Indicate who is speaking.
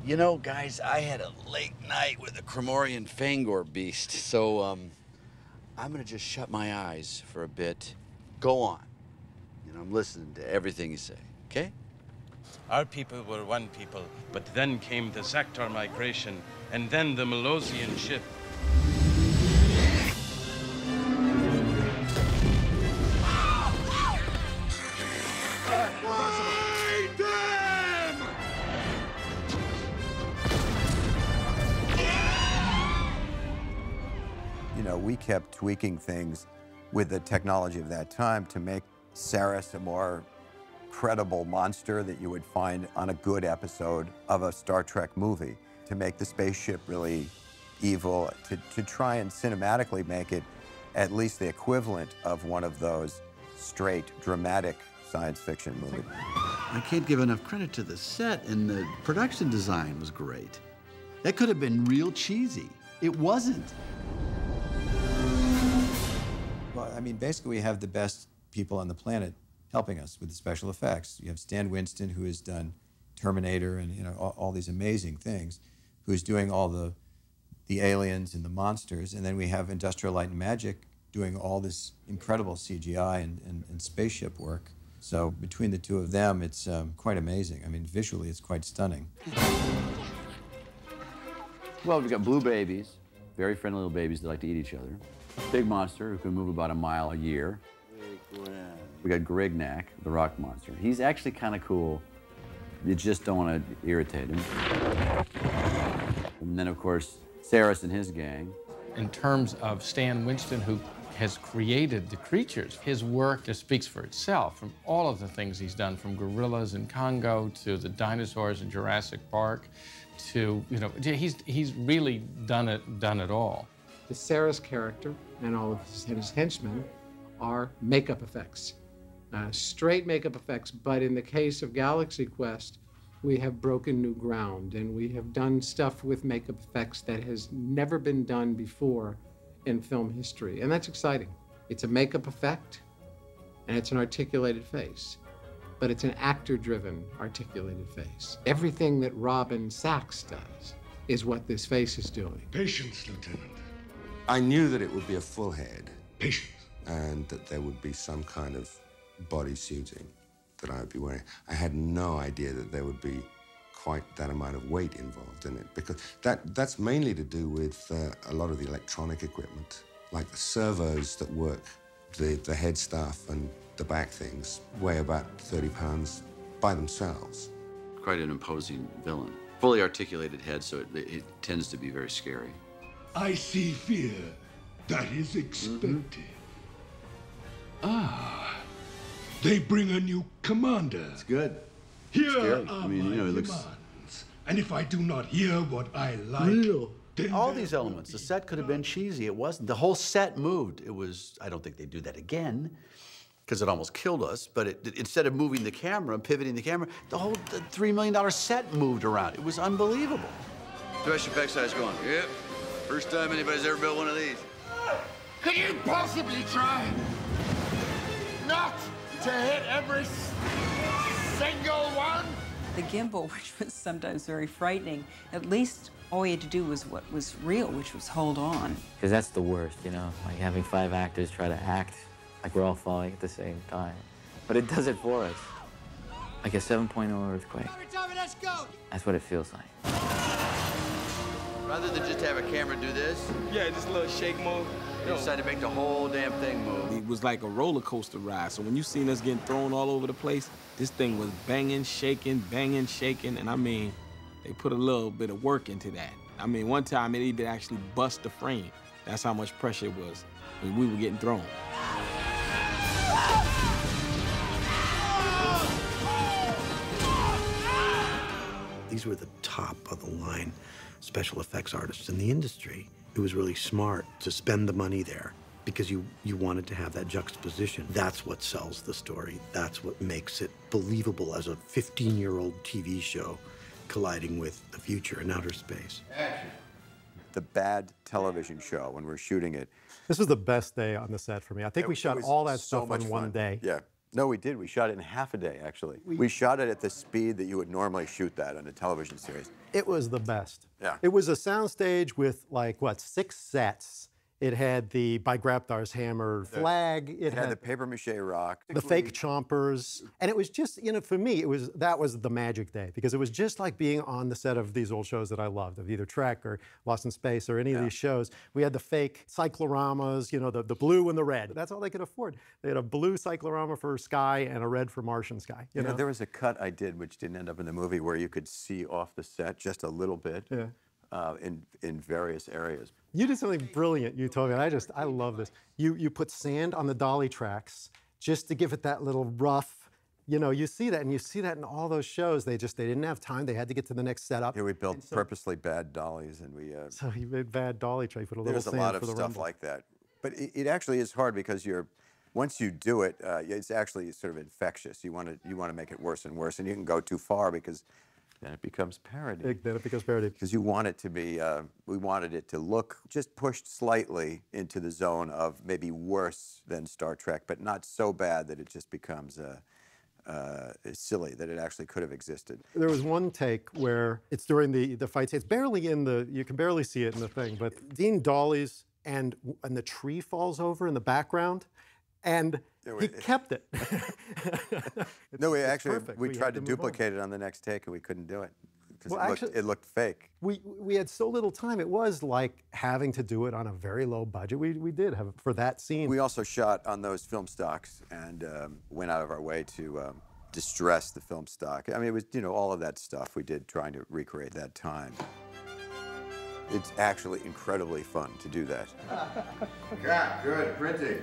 Speaker 1: You know, guys, I had a late night with the Cremorian Fangor beast, so, I'm gonna just shut my eyes for a bit. Go on. You know, I'm listening to everything you say, okay?
Speaker 2: Our people were one people, but then came the Zactor migration, and then the Melosian ship.
Speaker 3: You know, we kept tweaking things with the technology of that time to make Sarris a more credible monster that you would find on a good episode of a Star Trek movie, to make the spaceship really evil, to try and cinematically make it at least the equivalent of one of those straight, dramatic science fiction movies.
Speaker 4: I can't give enough credit to the set, and the production design was great. That could have been real cheesy. It wasn't.
Speaker 3: Well, I mean, basically, we have the best people on the planet helping us with the special effects. You have Stan Winston, who has done Terminator and, you know, all these amazing things, who's doing all the aliens and the monsters. And then we have Industrial Light and Magic doing all this incredible CGI and spaceship work. So between the two of them, it's quite amazing. I mean, visually, it's quite stunning.
Speaker 5: Well, we've got blue babies, very friendly little babies that like to eat each other. Big monster who can move about a mile a year. We got Grignak, the rock monster. He's actually kind of cool. You just don't want to irritate him. And then, of course, Sarris and his gang.
Speaker 6: In terms of Stan Winston, who has created the creatures, his work just speaks for itself. From all of the things he's done, from gorillas in Congo to the dinosaurs in Jurassic Park, to, you know, he's really done it all.
Speaker 7: The Sarris character and all of his henchmen are makeup effects, straight makeup effects. But in the case of Galaxy Quest, we have broken new ground, and we have done stuff with makeup effects that has never been done before in film history, and that's exciting. It's a makeup effect, and it's an articulated face, but it's an actor-driven articulated face. Everything that Robin Sachs does is what this face is doing.
Speaker 8: Patience, Lieutenant. I knew that it would be a full head. Patience. And that there would be some kind of body suiting that I would be wearing. I had no idea that there would be quite that amount of weight involved in it, because that's mainly to do with a lot of the electronic equipment, like the servos that work the head stuff and the back things weigh about 30 pounds by themselves.
Speaker 5: Quite an imposing villain. Fully articulated head, so it tends to be very scary.
Speaker 8: I see fear. That is expected. Ah. They bring a new commander.
Speaker 4: It's good.
Speaker 8: Here
Speaker 5: I
Speaker 8: are
Speaker 5: mean, you know,
Speaker 8: my
Speaker 5: it looks...
Speaker 8: demands. And if I do not hear what I like...
Speaker 4: Real.
Speaker 8: Then
Speaker 4: All
Speaker 8: there
Speaker 4: these
Speaker 8: will
Speaker 4: elements. The
Speaker 8: be
Speaker 4: set could have been cheesy. It wasn't. The whole set moved. It was, I don't think they'd do that again, because it almost killed us. But instead of moving the camera, pivoting the camera, the whole $3 million set moved around. It was unbelievable.
Speaker 5: Special effects guys going, yep. First time anybody's ever built one of these.
Speaker 8: Could you possibly try not to hit every single one?
Speaker 9: The gimbal, which was sometimes very frightening, at least all we had to do was what was real, which was hold on.
Speaker 10: Because that's the worst, you know, like having 5 actors try to act like we're all falling at the same time. But it does it for us. Like a 7.0 earthquake. That's what it feels like.
Speaker 5: Rather than just have a camera do this,
Speaker 11: yeah, just a little shake move.
Speaker 5: They decided to make the whole damn thing move.
Speaker 11: It was like a roller coaster ride. So when you seen us getting thrown all over the place, this thing was banging, shaking, and I mean, they put a little bit of work into that. I mean, one time it even actually bust the frame. That's how much pressure it was when we were getting thrown.
Speaker 12: These were the top of the line special effects artists in the industry. It was really smart to spend the money there because you wanted to have that juxtaposition. That's what sells the story. That's what makes it believable as a 15-year-old TV show colliding with the future in outer space.
Speaker 3: The bad television show when we're shooting it.
Speaker 13: This was the best day on the set for me. I think we shot all that stuff on one day.
Speaker 3: Yeah. No, we did. We shot it in half a day, actually. We shot it at the speed that you would normally shoot that on a television series.
Speaker 13: It was the best.
Speaker 3: Yeah.
Speaker 13: It was a soundstage with, like, what, 6 sets. It had the, by Grabthar's hammer, flag.
Speaker 3: It had the papier-mâché rock.
Speaker 13: The fake chompers. And it was just, you know, for me, that was the magic day, because it was just like being on the set of these old shows that I loved, of either Trek or Lost in Space or any of these shows. We had the fake cycloramas, you know, the blue and the red. That's all they could afford. They had a blue cyclorama for sky and a red for Martian sky. You know?
Speaker 3: There was a cut I did, which didn't end up in the movie, where you could see off the set just a little bit.
Speaker 13: Yeah.
Speaker 3: In various areas.
Speaker 13: You did something brilliant, you told me, and I love this. You put sand on the dolly tracks just to give it that little rough, you know, you see that, and you see that in all those shows. They didn't have time. They had to get to the next setup.
Speaker 3: Yeah, we built purposely bad dollies, and we...
Speaker 13: So you made bad dolly tray, put a little sand for the
Speaker 3: There's a lot of stuff
Speaker 13: rumble.
Speaker 3: like that. But it actually is hard, because once you do it, it's actually sort of infectious. You want to make it worse and worse, and you can go too far, because then it becomes parody.
Speaker 13: Then it becomes parody.
Speaker 3: Because you want it to be, we wanted it to look just pushed slightly into the zone of maybe worse than Star Trek, but not so bad that it just becomes silly, that it actually could have existed.
Speaker 13: There was one take where it's during the fight scene. It's barely in the, you can barely see it in the thing, but Dean dollies and the tree falls over in the background, and he kept it.
Speaker 3: No, we tried to duplicate it on the next take, and we couldn't do it, because it looked fake.
Speaker 13: We had so little time. It was like having to do it on a very low budget. We did have, for that scene.
Speaker 3: We also shot on those film stocks, and went out of our way to distress the film stock. I mean, it was, you know, all of that stuff we did trying to recreate that time. It's actually incredibly fun to do that.
Speaker 8: Yeah, good printing.